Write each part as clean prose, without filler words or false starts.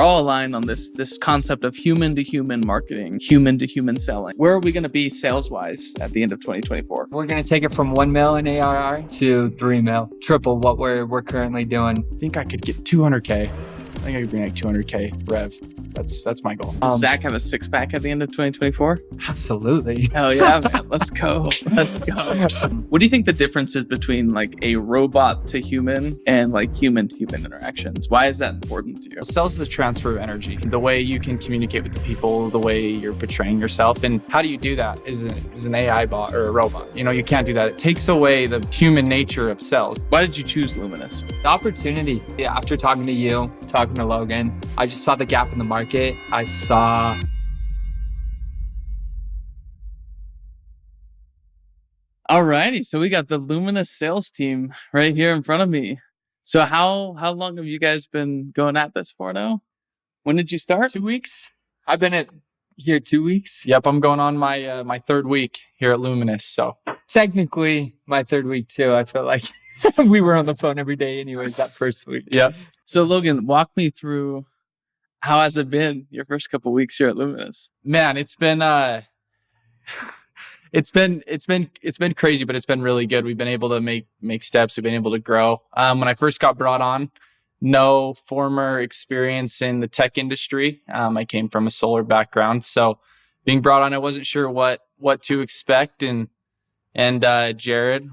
all aligned on this concept of human to human marketing, human to human selling. Where are we going to be sales wise at the end of 2024? We're going to take it from 1 mil in ARR to 3 mil, triple what we're currently doing. I think I could get 200K. I think I could bring like 200K rev. That's my goal. Does Zach have a 6-pack at the end of 2024? Absolutely. Hell yeah, man. Let's go. Let's go. What do you think the difference is between like a robot to human and like human to human interactions? Why is that important to you? Sales is a transfer of energy. The way you can communicate with the people, the way you're portraying yourself. And how do you do that is an AI bot or a robot. You can't do that. It takes away the human nature of sales. Why did you choose Luminous? The opportunity. Yeah, after talking to you, talking to Logan, I just saw the gap in the market. I saw Alrighty, so we got the Luminous sales team right here in front of me. So how long have you guys been going at this for now? When did you start? 2 weeks. I've been here 2 weeks. Yep, I'm going on my third week here at Luminous. So technically my third week too. I feel like we were on the phone every day anyways that first week. Yeah. So Logan, walk me through, how has it been your first couple of weeks here at Luminous? Man, it's been crazy, but it's been really good. We've been able to make steps. We've been able to grow. When I first got brought on, no former experience in the tech industry. I came from a solar background, so being brought on, I wasn't sure what to expect. And Jared,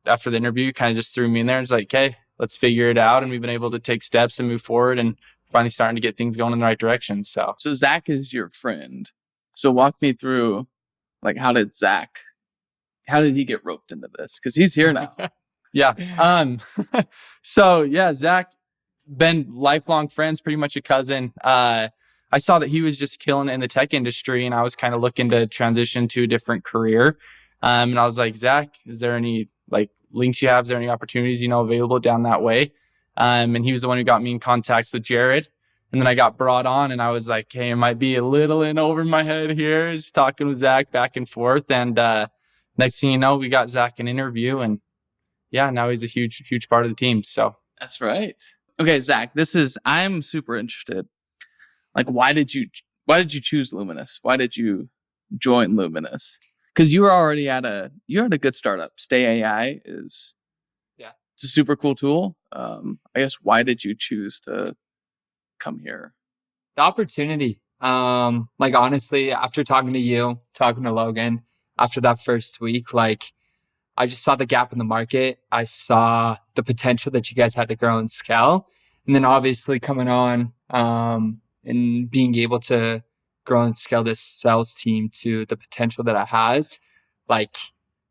after the interview, kind of just threw me in there and was like, "Hey, let's figure it out." And we've been able to take steps and move forward, and finally starting to get things going in the right direction. So Zach is your friend. So walk me through, like, how did he get roped into this? Because he's here now. Yeah. Zach, been lifelong friends, pretty much a cousin. I saw that he was just killing it in the tech industry, and I was kind of looking to transition to a different career. And I was like, "Zach, is there any like links you have? Is there any opportunities, available down that way?" And he was the one who got me in contact with Jared. And then I got brought on, and I was like, "Hey, it might be a little in over my head here." Just talking with Zach back and forth. And next thing you know, we got Zach an interview, and yeah, now he's a huge part of the team. So that's right. Okay, Zach, I'm super interested. Like, why did you choose Luminous? Why did you join Luminous? Because you were already you're at a good startup. Stay AI it's a super cool tool. I guess, why did you choose to come here? The opportunity. Like, honestly, after talking to you, talking to Logan, after that first week, like, I just saw the gap in the market. I saw the potential that you guys had to grow and scale. And then obviously coming on, and being able to grow and scale this sales team to the potential that it has, like,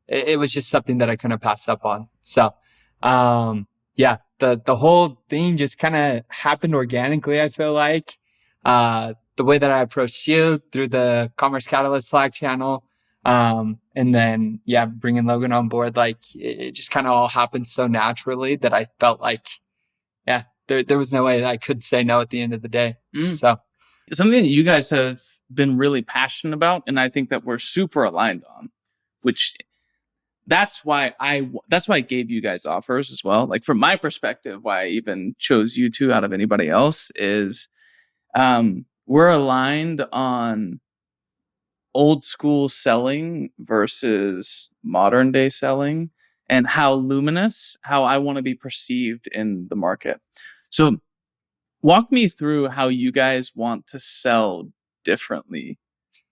it was just something that I couldn't pass up on. So, the whole thing just kind of happened organically. I feel like, the way that I approached you through the Commerce Catalyst Slack channel, and then, bringing Logan on board, like, it just kind of all happened so naturally that I felt like, there was no way that I could say no at the end of the day. So something that you guys have been really passionate about, and I think that we're super aligned on, which that's why I gave you guys offers as well. Like, from my perspective, why I even chose you two out of anybody else is, we're aligned on old school selling versus modern day selling, and how I want to be perceived in the market. So walk me through how you guys want to sell differently,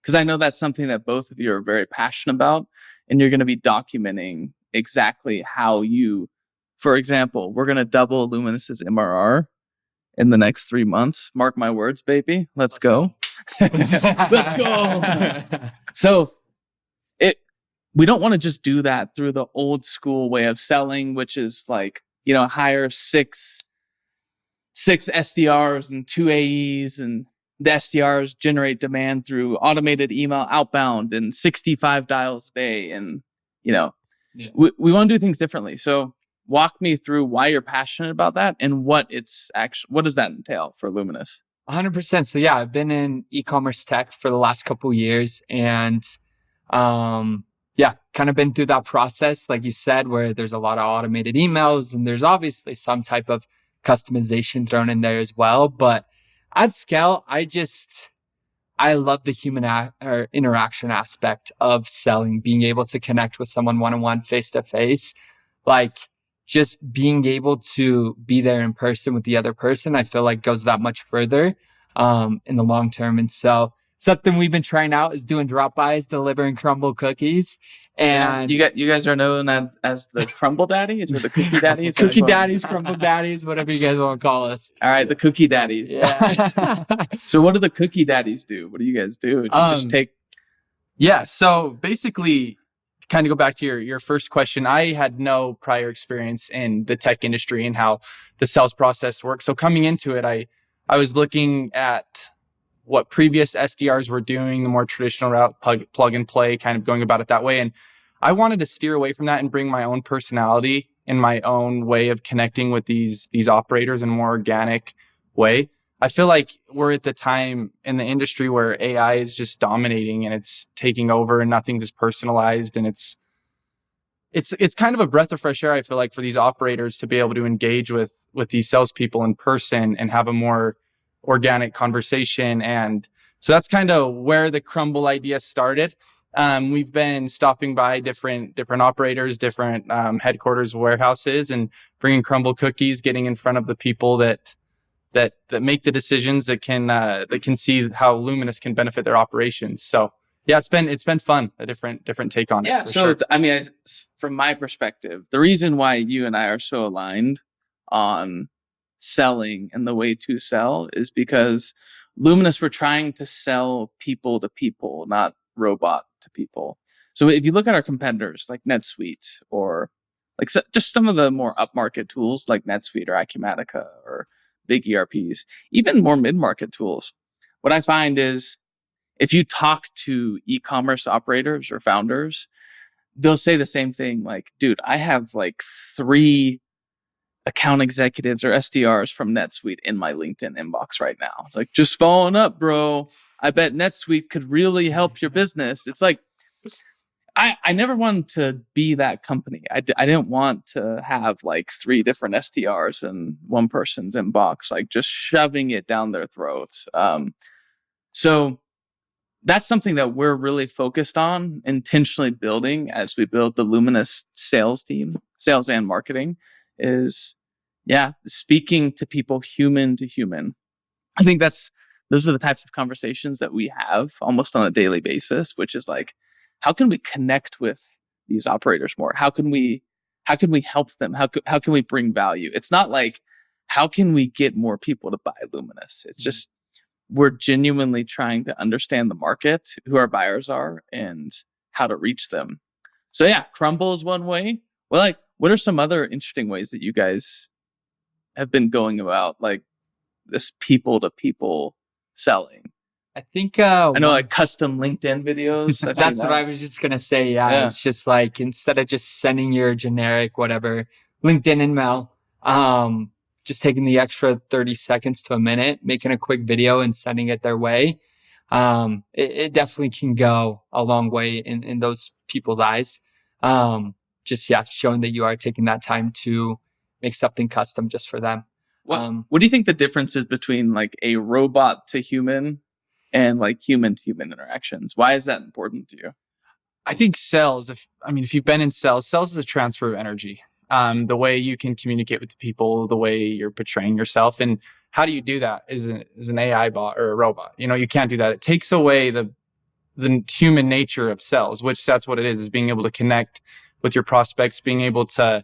because I know that's something that both of you are very passionate about, and you're going to be documenting exactly how for example, we're going to double Luminous's MRR in the next 3 months. Mark my words, baby. Let's go. Let's go. So we don't want to just do that through the old school way of selling, which is like, hire six SDRs and 2 AEs, and the SDRs generate demand through automated email outbound and 65 dials a day. And, we want to do things differently. So walk me through why you're passionate about that and what does that entail for Luminous? 100%. So I've been in e-commerce tech for the last couple of years, and, kind of been through that process, like you said, where there's a lot of automated emails, and there's obviously some type of customization thrown in there as well. But At scale, I love the human or interaction aspect of selling, being able to connect with someone one-on-one, face-to-face. Like just being able to be there in person with the other person, I feel like goes that much further in the long term. And so something we've been trying out is doing drop-bys, delivering crumble cookies. And you guys are known as the crumble daddies or the cookie daddies? cookie daddies, crumble daddies, whatever you guys want to call us. All right, the cookie daddies. Yeah. So what do the cookie daddies do? What do you guys do? Do you just take... Yeah, so basically, kind of go back to your first question. I had no prior experience in the tech industry and how the sales process works. So coming into it, I was looking at what previous SDRs were doing, the more traditional route, plug and play, kind of going about it that way. And I wanted to steer away from that and bring my own personality and my own way of connecting with these operators in a more organic way. I feel like we're at the time in the industry where AI is just dominating and it's taking over and nothing's as personalized. And it's kind of a breath of fresh air, I feel like, for these operators to be able to engage with these salespeople in person and have a more organic conversation. And so that's kind of where the crumble idea started. We've been stopping by different operators, different headquarters, warehouses, and bringing crumble cookies, getting in front of the people that make the decisions, that can see how Luminous can benefit their operations. So yeah, it's been fun, a different take on it. Yeah. So sure. From my perspective, the reason why you and I are so aligned on selling and the way to sell is because Luminous, we're trying to sell people to people, not robot to people. So if you look at our competitors like NetSuite or like just some of the more upmarket tools like NetSuite or Acumatica or big ERPs, even more mid-market tools, what I find is if you talk to e-commerce operators or founders, they'll say the same thing. Like, dude, I have like 3 account executives or SDRs from NetSuite in my LinkedIn inbox right now. It's like, just following up, bro. I bet NetSuite could really help your business. It's like, I never wanted to be that company. I didn't want to have like 3 different SDRs in one person's inbox, like just shoving it down their throats. So that's something that we're really focused on, intentionally building as we build the Luminous sales team, sales and marketing, is speaking to people human to human. I think those are the types of conversations that we have almost on a daily basis, which is like, how can we connect with these operators more? How can we help them? How can we bring value? It's not like, how can we get more people to buy Luminous? It's just, we're genuinely trying to understand the market, who our buyers are, and how to reach them. So yeah, Crumble is one way. Well, like, what are some other interesting ways that you guys have been going about like this people to people selling? I think I know like custom LinkedIn videos. That's what I was just gonna say. Yeah, it's just like, instead of just sending your generic whatever LinkedIn email, just taking the extra 30 seconds to a minute, making a quick video and sending it their way. It definitely can go a long way in those people's eyes. Showing that you are taking that time to make something custom just for them. What do you think the difference is between like a robot to human and like human to human interactions? Why is that important to you? I think sales, if you've been in sales is a transfer of energy. The way you can communicate with the people, the way you're portraying yourself. And how do you do that as an AI bot or a robot? You can't do that. It takes away the human nature of sales, which that's what it is being able to connect with your prospects, being able for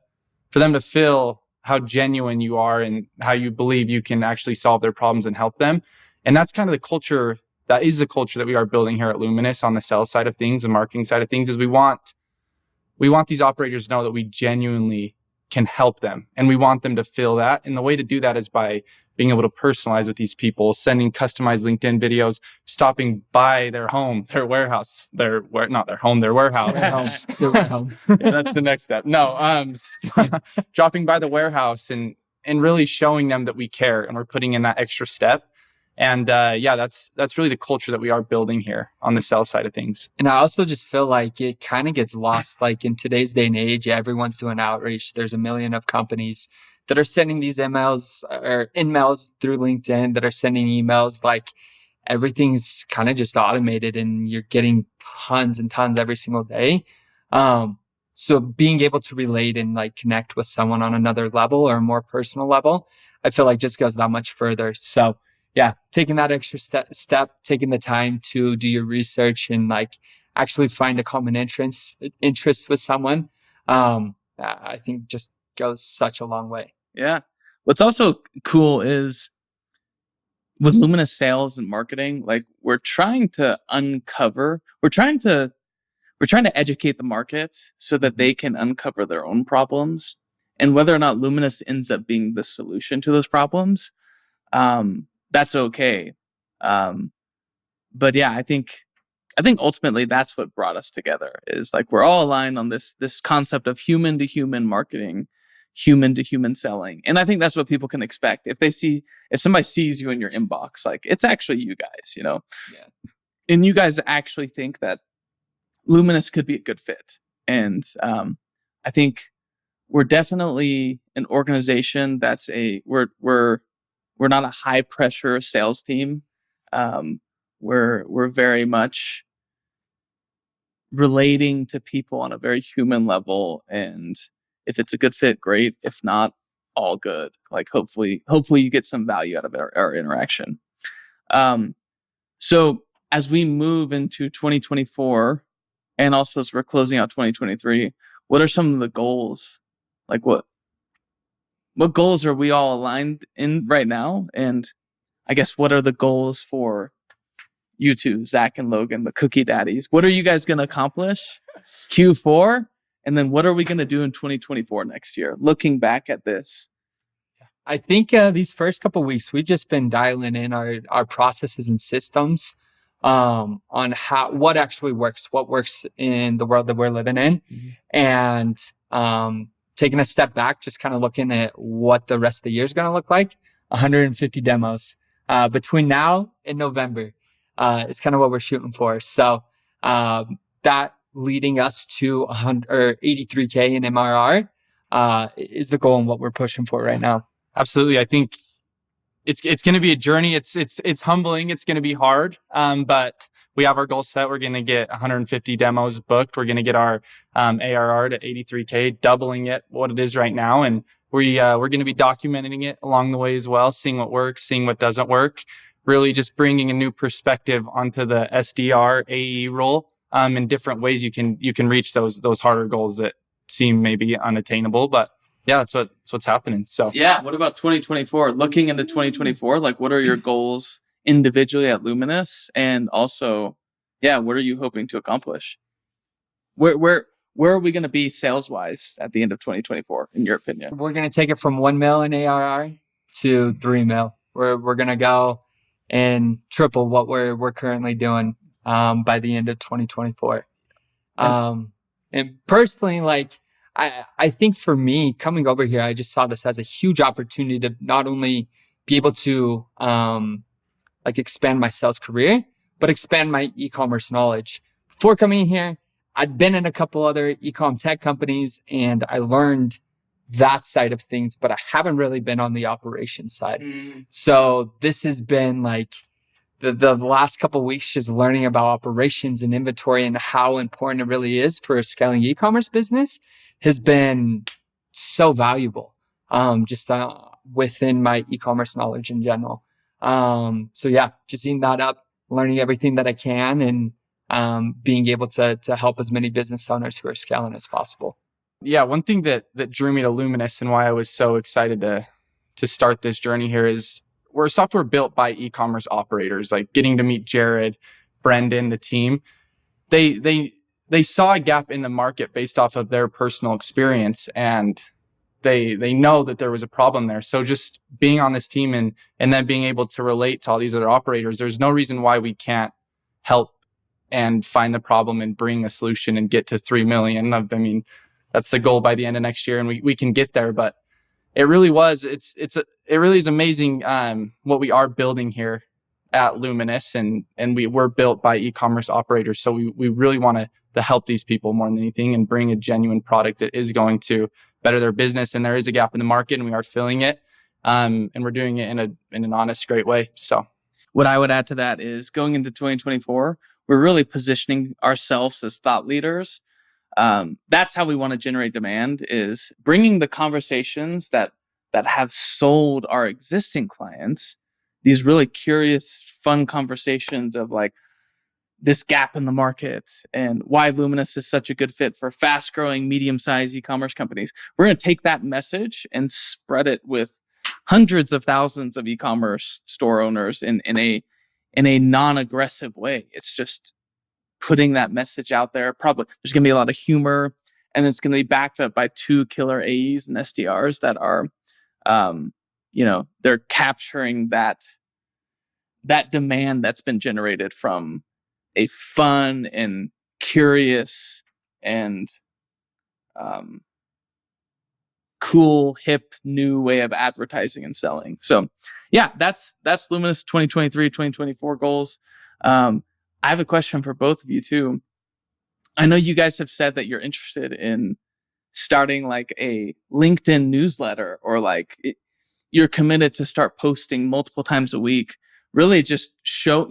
them to feel how genuine you are and how you believe you can actually solve their problems and help them. And that's kind of the culture. That is the culture that we are building here at Luminous on the sales side of things, the marketing side of things, is we want these operators to know that we genuinely can help them. And we want them to feel that. And the way to do that is by being able to personalize with these people, sending customized LinkedIn videos, stopping by their home, their warehouse, their warehouse. Yeah, that's the next step. No, dropping by the warehouse and really showing them that we care and we're putting in that extra step. And that's really the culture that we are building here on the sales side of things. And I also just feel like it kind of gets lost. Like in today's day and age, everyone's doing outreach. There's a million of companies that are sending these emails or in-mails through LinkedIn, that are sending emails. Like everything's kind of just automated and you're getting tons and tons every single day. So being able to relate and like connect with someone on another level or a more personal level, I feel like just goes that much further. So yeah, taking that extra step, taking the time to do your research and like actually find a common interest with someone, I think just goes such a long way. Yeah. What's also cool is with Luminous sales and marketing, like we're trying to educate the market so that they can uncover their own problems, and whether or not Luminous ends up being the solution to those problems, that's okay. But yeah, I think ultimately that's what brought us together, is like we're all aligned on this concept of human to human marketing, human to human selling. And I think that's what people can expect. If somebody sees you in your inbox, like it's actually you guys, Yeah. And you guys actually think that Luminous could be a good fit. And I think we're definitely an organization that's we're not a high pressure sales team. We're very much relating to people on a very human level, and if it's a good fit, great. If not, all good. Like hopefully you get some value out of our interaction. So as we move into 2024, and also as we're closing out 2023, what are some of the goals? Like what goals are we all aligned in right now? And I guess what are the goals for you two, Zach and Logan, the cookie daddies? What are you guys going to accomplish Q4? And then what are we going to do in 2024 next year, looking back at this? I think these first couple of weeks, we've just been dialing in our processes and systems on what actually works, what works in the world that we're living in. And taking a step back, just kind of looking at what the rest of the year is going to look like. 150 demos between now and November is kind of what we're shooting for. So that leading us to 83K in MRR is the goal and what we're pushing for right now. Absolutely. I think it's going to be a journey. It's humbling. It's going to be hard. But we have our goal set. We're going to get 150 demos booked. We're going to get our ARR to 83K, doubling it what it is right now. And we're going to be documenting it along the way as well, seeing what works, seeing what doesn't work, really just bringing a new perspective onto the SDR AE role, in different ways you can reach those harder goals that seem maybe unattainable. But yeah, that's what's happening. So yeah, what about 2024? Looking into 2024, like what are your goals individually at Luminous, and also, yeah, what are you hoping to accomplish? Where are we going to be sales wise at the end of 2024, in your opinion? We're going to take it from 1 mil in ARR to 3 mil. We're going to go and triple what we're currently doing by the end of 2024. And personally, like I think for me coming over here, I just saw this as a huge opportunity to not only be able to like expand my sales career, but expand my e-commerce knowledge. Before coming in here, I'd been in a couple other e-com tech companies and I learned that side of things, but I haven't really been on the operations side. So this has been like the last couple of weeks, just learning about operations and inventory and how important it really is for a scaling e-commerce business has been so valuable. Just within my e-commerce knowledge in general. So yeah, just eating that up, learning everything that I can, and being able to help as many business owners who are scaling as possible. Yeah, one thing that drew me to Luminous and why I was so excited to start this journey here is we're a software built by e-commerce operators. Like getting to meet Jared, Brendan, the team, they saw a gap in the market based off of their personal experience, and they know that there was a problem there. So just being on this team and then being able to relate to all these other operators, there's no reason why we can't help and find the problem and bring a solution and get to 3 million. I mean, that's the goal by the end of next year, and we can get there. But it really is amazing what we are building here at Luminous, and we're built by e-commerce operators. So we really want to help these people more than anything and bring a genuine product that is going to better their business. And there is a gap in the market, and we are filling it. And we're doing it in an honest, great way. So what I would add to that is going into 2024, we're really positioning ourselves as thought leaders. That's how we want to generate demand, is bringing the conversations that have sold our existing clients, these really curious, fun conversations of like this gap in the market and why Luminous is such a good fit for fast growing, medium sized e-commerce companies. We're going to take that message and spread it with hundreds of thousands of e-commerce store owners in a non-aggressive way. It's just putting that message out there. Probably there's going to be a lot of humor, and it's going to be backed up by 2 killer AEs and SDRs that are, they're capturing that demand that's been generated from a fun and curious and cool, hip, new way of advertising and selling. So yeah, that's Luminous 2023, 2024 goals. I have a question for both of you too. I know you guys have said that you're interested in starting like a LinkedIn newsletter, or you're committed to start posting multiple times a week, really just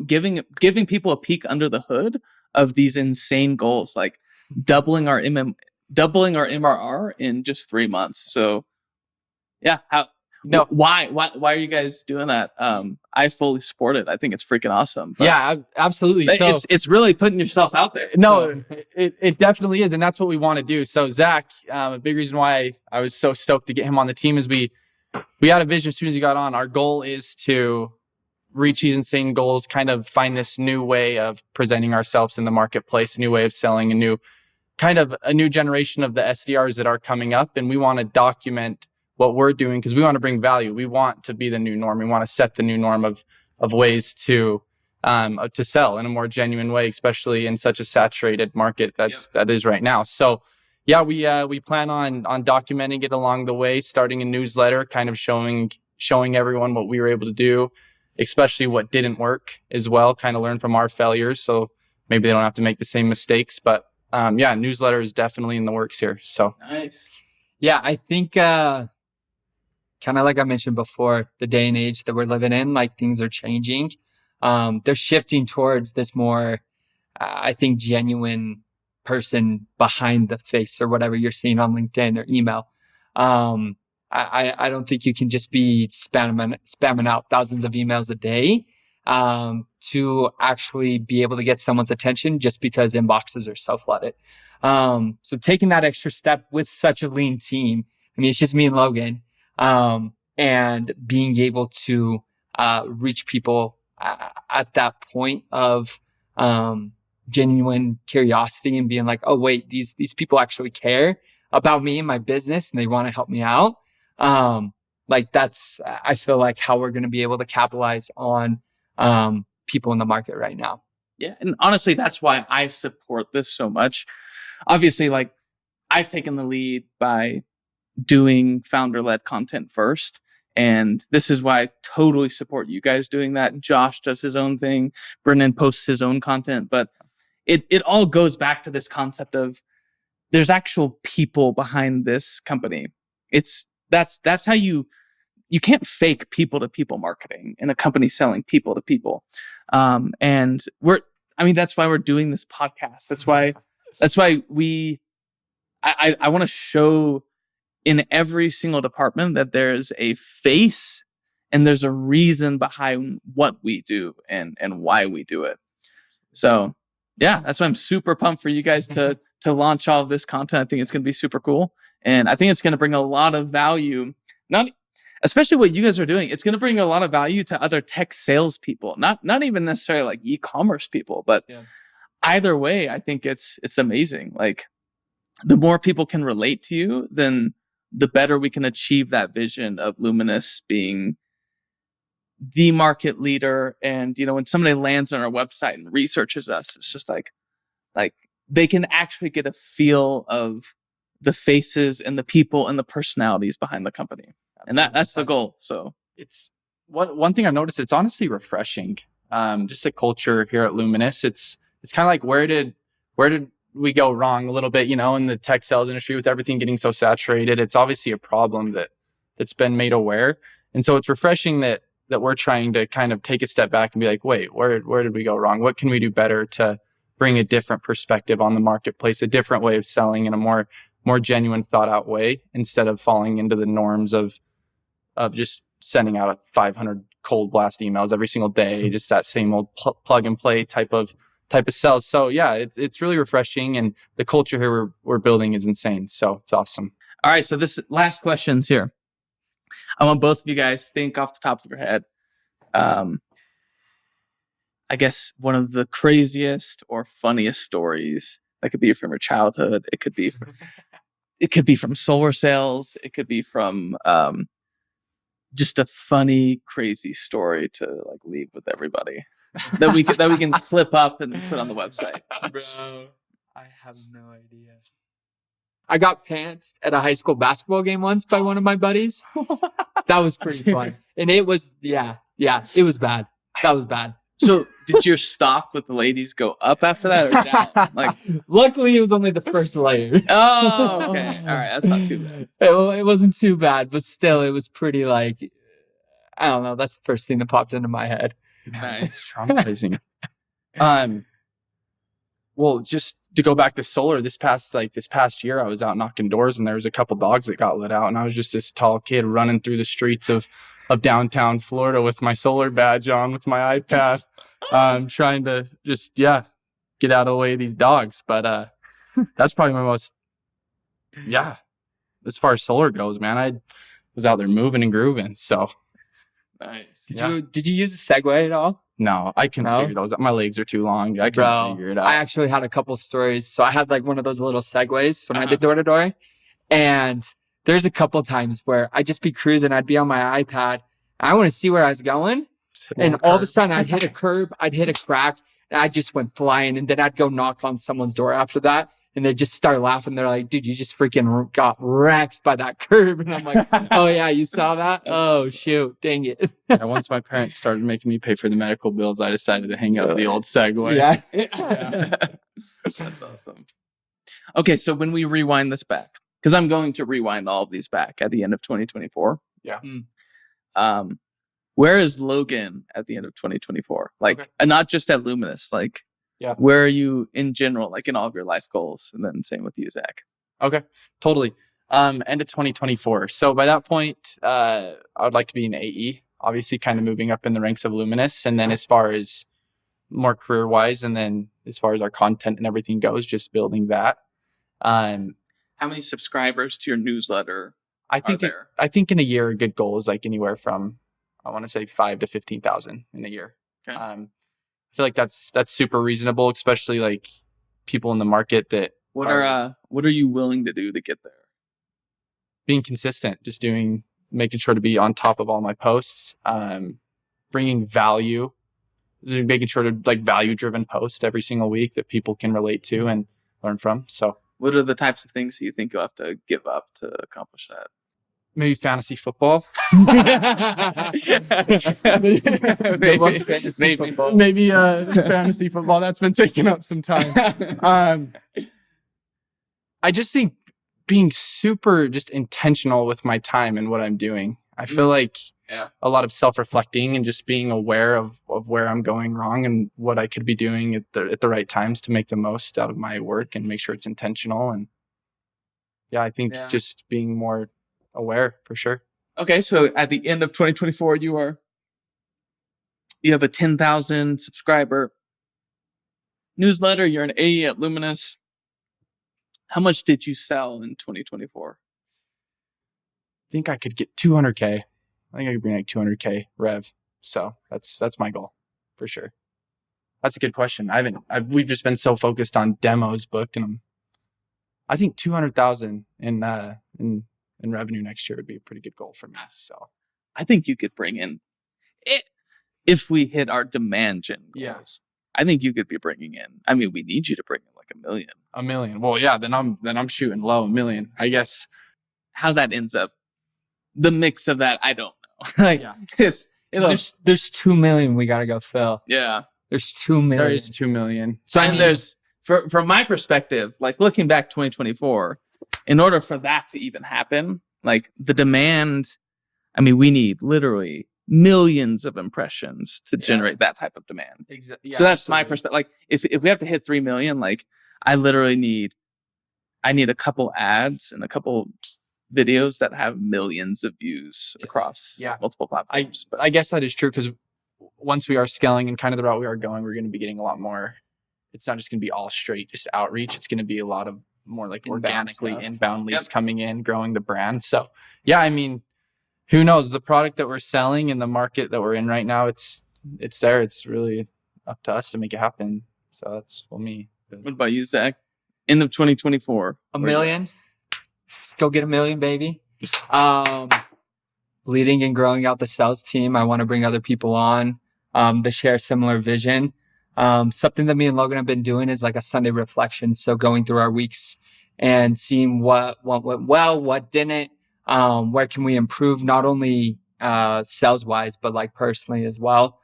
giving people a peek under the hood of these insane goals, like doubling our MRR in just 3 months. So yeah, why are you guys doing that? I fully support it. I think it's freaking awesome. Yeah, absolutely. So it's really putting yourself out there. No, it definitely is. And that's what we want to do. So Zach, a big reason why I was so stoked to get him on the team is we had a vision as soon as he got on. Our goal is to reach these insane goals, kind of find this new way of presenting ourselves in the marketplace, a new way of selling, a new generation of the SDRs that are coming up. And we want to document what we're doing because we want to bring value. We want to be the new norm. We want to set the new norm of ways to sell in a more genuine way, especially in such a saturated market that is right now. So yeah, we plan on documenting it along the way, starting a newsletter, kind of showing everyone what we were able to do, especially what didn't work as well, kind of learn from our failures. So maybe they don't have to make the same mistakes, but newsletter is definitely in the works here. So nice. Yeah, I think kind of like I mentioned before, the day and age that we're living in, like things are changing. They're shifting towards this more, I think, genuine person behind the face or whatever you're seeing on LinkedIn or email. I don't think you can just be spamming out thousands of emails a day to actually be able to get someone's attention just because inboxes are so flooded. So taking that extra step with such a lean team, I mean, it's just me and Logan, and being able to reach people at that point of genuine curiosity and being like, oh, wait, these people actually care about me and my business and they want to help me out. That's, I feel like, how we're going to be able to capitalize on people in the market right now. Yeah. And honestly, that's why I support this so much. Obviously, like, I've taken the lead by doing founder-led content first. And this is why I totally support you guys doing that. Josh does his own thing. Brennan posts his own content. But it all goes back to this concept of there's actual people behind this company. That's how you can't fake people to people marketing in a company selling people to people. And that's why we're doing this podcast. That's why I want to show in every single department that there's a face and there's a reason behind what we do and why we do it. So yeah, that's why I'm super pumped for you guys to launch all of this content. I think it's going to be super cool. And I think it's going to bring a lot of value, especially what you guys are doing. It's going to bring a lot of value to other tech salespeople, not even necessarily like e-commerce people, but either way, I think it's amazing. Like, the more people can relate to you, then the better we can achieve that vision of Luminous being the market leader. And, when somebody lands on our website and researches us, it's just like they can actually get a feel of the faces and the people and the personalities behind the company. Absolutely. And that's the goal. So it's one thing I've noticed. It's honestly refreshing. Just the culture here at Luminous. It's kind of like where did we go wrong a little bit, you know, in the tech sales industry with everything getting so saturated. It's obviously a problem that's been made aware. And so it's refreshing that we're trying to kind of take a step back and be like, wait, where did we go wrong? What can we do better to bring a different perspective on the marketplace, a different way of selling in a more genuine, thought out way, instead of falling into the norms of just sending out 500 cold blast emails every single day, just that same old plug and play type of sales. So yeah, it's really refreshing, and the culture here we're building is insane. So it's awesome. All right, so this last question's here. I want both of you guys think off the top of your head. I guess one of the craziest or funniest stories that could be from your childhood. It could be from solar sales. It could be from just a funny, crazy story to like leave with everybody that we can clip up and put on the website. Bro, I have no idea. I got pantsed at a high school basketball game once by one of my buddies. That was pretty fun. And it was, it was bad. That was bad. So did your stock with the ladies go up after that or down? Like, luckily it was only the first layer. Oh, okay. All right. That's not too bad. It wasn't too bad, but still it was pretty like, I don't know. That's the first thing that popped into my head. Nice. Traumatizing. Well, just to go back to solar, this past year, I was out knocking doors and there was a couple dogs that got let out, and I was just this tall kid running through the streets of downtown Florida with my solar badge on, with my iPad, trying to just get out of the way of these dogs. But that's probably my most, as far as solar goes, man, I was out there moving and grooving. So nice. Did you use a Segway at all? No, I couldn't figure those out. My legs are too long. I couldn't figure it out. I actually had a couple stories. So I had like one of those little Segways when I did door to door. And there's a couple times where I'd just be cruising. I'd be on my iPad. I want to see where I was going. And all of a sudden I'd hit a curb. I'd hit a crack. And I just went flying. And then I'd go knock on someone's door after that. And they just start laughing. They're like, dude, you just freaking got wrecked by that curb. And I'm like, oh yeah, you saw that? Oh shoot, dang it. Once my parents started making me pay for the medical bills, I decided to hang up the old Segway. Yeah. That's awesome. Okay, so when we rewind this back, because I'm going to rewind all of these back at the end of 2024. Yeah. Where is Logan at the end of 2024? Like, and not just at Luminous, like, where are you in general, like in all of your life goals? And then same with you, Zach. Okay, totally. End of 2024. So by that point, I would like to be an AE, obviously kind of moving up in the ranks of Luminous. And then as far as more career wise, and then as far as our content and everything goes, just building that. How many subscribers to your newsletter I think in a year, a good goal is like anywhere from, I want to say 5,000 to 15,000 in a year. Okay. I feel like that's super reasonable, especially like people in the market that what are you willing to do to get there? Being consistent, just making sure to be on top of all my posts, bringing value, making sure to like value driven post every single week that people can relate to and learn from. So what are the types of things that you think you'll have to give up to accomplish that? Maybe fantasy football. Maybe fantasy football. That's been taking up some time. I just think being super just intentional with my time and what I'm doing. I feel like a lot of self-reflecting and just being aware of where I'm going wrong and what I could be doing at the right times to make the most out of my work and make sure it's intentional. And I think just being more aware for sure. Okay, so at the end of 2024, you have a 10,000 subscriber newsletter. You're an AE at Luminous. How much did you sell in 2024? I think I could get 200K. I think I could bring like 200K rev. So that's my goal for sure. That's a good question. We've just been so focused on demos booked, and I think 200,000 in revenue next year would be a pretty good goal for me. So I think you could bring in it if we hit our demand gen goals. Yeah. I think you could be bringing in. I mean, we need you to bring in like $1 million. $1 million. Well, yeah. Then I'm shooting low $1 million. I guess how that ends up, the mix of that, I don't know. Like there's 2 million we gotta go fill. Yeah. There's 2 million. There is 2 million. So and there's from my perspective, like looking back 2024, in order for that to even happen, like the demand, I mean, we need literally millions of impressions to generate that type of demand. Exactly. So that's my perspective. Like if we have to hit 3 million, like I literally need a couple ads and a couple videos that have millions of views across multiple platforms. I guess that is true, because once we are scaling and kind of the route we are going, we're going to be getting a lot more. It's not just going to be all straight just outreach. It's going to be a lot of more like organically inbound leads coming in, growing the brand. So yeah, I mean, who knows? The product that we're selling and the market that we're in right now, it's there. It's really up to us to make it happen. So that's me. What about you, Zach? End of 2024. $1 million. Let's go get $1 million, baby. Leading and growing out the sales team. I want to bring other people on to share a similar vision. Something that me and Logan have been doing is like a Sunday reflection. So going through our weeks and seeing what went well, what didn't, where can we improve, not only sales wise, but like personally as well,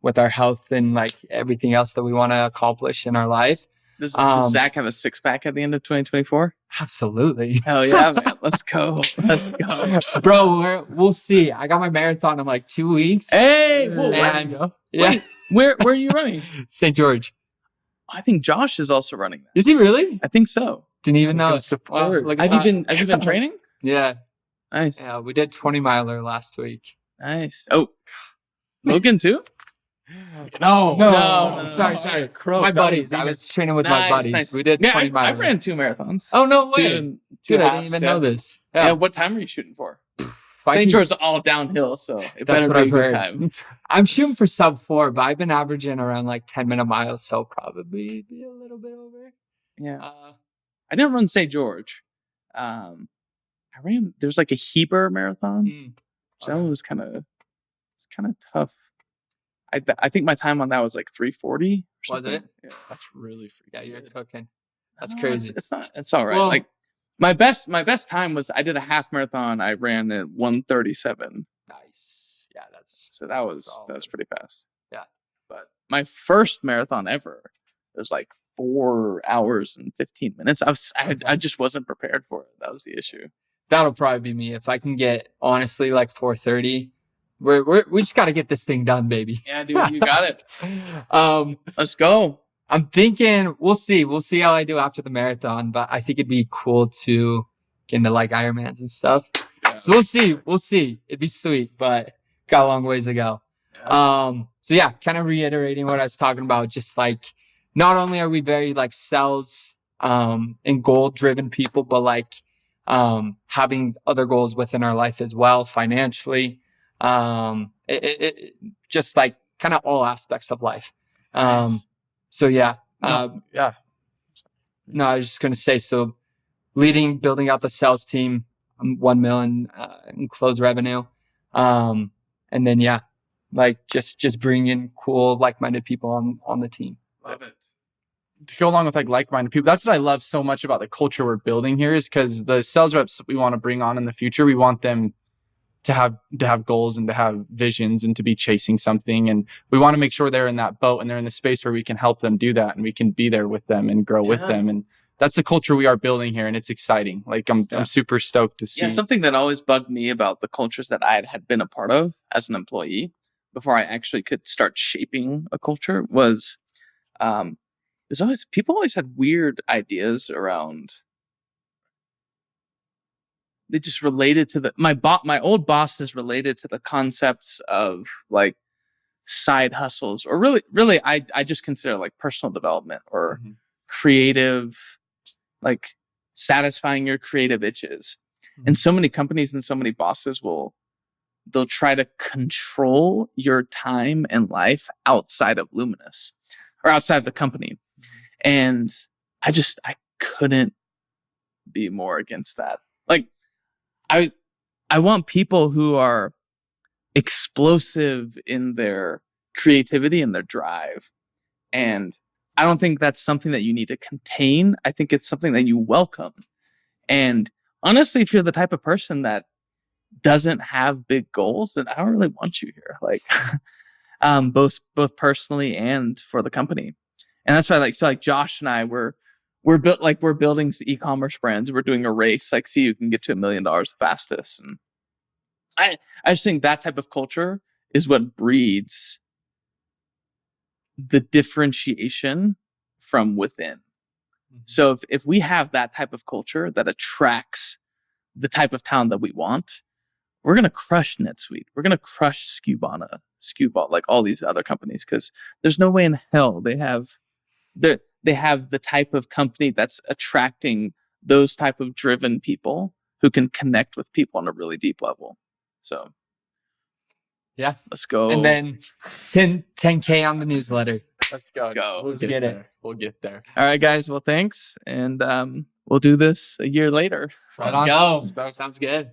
with our health and like everything else that we want to accomplish in our life. Does Zach have a 6-pack at the end of 2024? Absolutely. Hell yeah, man. Let's go. Let's go. Bro, we'll see. I got my marathon in like 2 weeks. Hey, let's go. Yeah. Wait, where are you running? St. George. I think Josh is also running that. Is he really? I think so. Didn't even know. Wow, have you been training? Yeah. Nice. Yeah, we did 20-miler last week. Nice. Oh, Logan too? No. Sorry. My buddies. I was training with my buddies. Nice. We did 20 miles. I've ran 2 marathons. Oh, no way. Two Dude, I halves, didn't even know this. Yeah. What time are you shooting for? St. George is all downhill, so it better be a good time. I'm shooting for sub 4, but I've been averaging around like 10-minute miles, so probably be a little bit over. Yeah. I didn't run St. George. There's like a Heber marathon. So that one was kind of tough. I think my time on that was like 3:40. Was it? Yeah. That's really freaking Yeah, you're good. cooking. That's crazy. It's all right. Well, like my best time was I did a half marathon. I ran at 1:37. Nice. Yeah, that was pretty fast. Yeah. But my first marathon ever was like 4 hours and 15 minutes. I just wasn't prepared for it. That was the issue. That'll probably be me. If I can get honestly like 4:30, we just got to get this thing done, baby. Yeah, dude, you got it. Let's go. I'm thinking we'll see how I do after the marathon, but I think it'd be cool to get into like Ironmans and stuff. Yeah. So we'll see. It'd be sweet, but got a long ways to go. Yeah. So yeah, kind of reiterating what I was talking about, just like not only are we very like sales and goal driven people, but like having other goals within our life as well, financially, just like kind of all aspects of life. Nice. So yeah, No, I was just going to say, so building out the sales team, 1 million in closed revenue. And then, yeah, like just bring in cool, like-minded people on the team. Love it. To go along with like-minded people. That's what I love so much about the culture we're building here, is because the sales reps we want to bring on in the future, we want them to have goals and to have visions and to be chasing something. And we want to make sure they're in that boat and they're in the space where we can help them do that and we can be there with them and grow with them. And that's the culture we are building here. And it's exciting. Like I'm super stoked to see. Yeah, something that always bugged me about the cultures that I had been a part of as an employee before I actually could start shaping a culture was, people always had weird ideas around. They just related to my old bosses related to the concepts of like side hustles, or really I just consider like personal development or creative, like satisfying your creative itches. And so many companies and so many bosses they'll try to control your time and life outside of Luminous or outside of the company. And I couldn't be more against that. Like, I want people who are explosive in their creativity and their drive. And I don't think that's something that you need to contain. I think it's something that you welcome. And honestly, if you're the type of person that doesn't have big goals, then I don't really want you here. Like, both personally and for the company. And that's why like Josh and I we're building e-commerce brands. We're doing a race, like see who can get to $1 million the fastest. And I just think that type of culture is what breeds the differentiation from within. So if we have that type of culture that attracts the type of talent that we want, we're going to crush NetSuite. We're going to crush Skubana, like all these other companies, because there's no way in hell they have the type of company that's attracting those type of driven people who can connect with people on a really deep level. So yeah, let's go. And then 10K on the newsletter. Let's go. Let's go. Let's get it. We'll get there. All right, guys. Well, thanks. And we'll do this a year later. Let's Right go. on. Sounds good.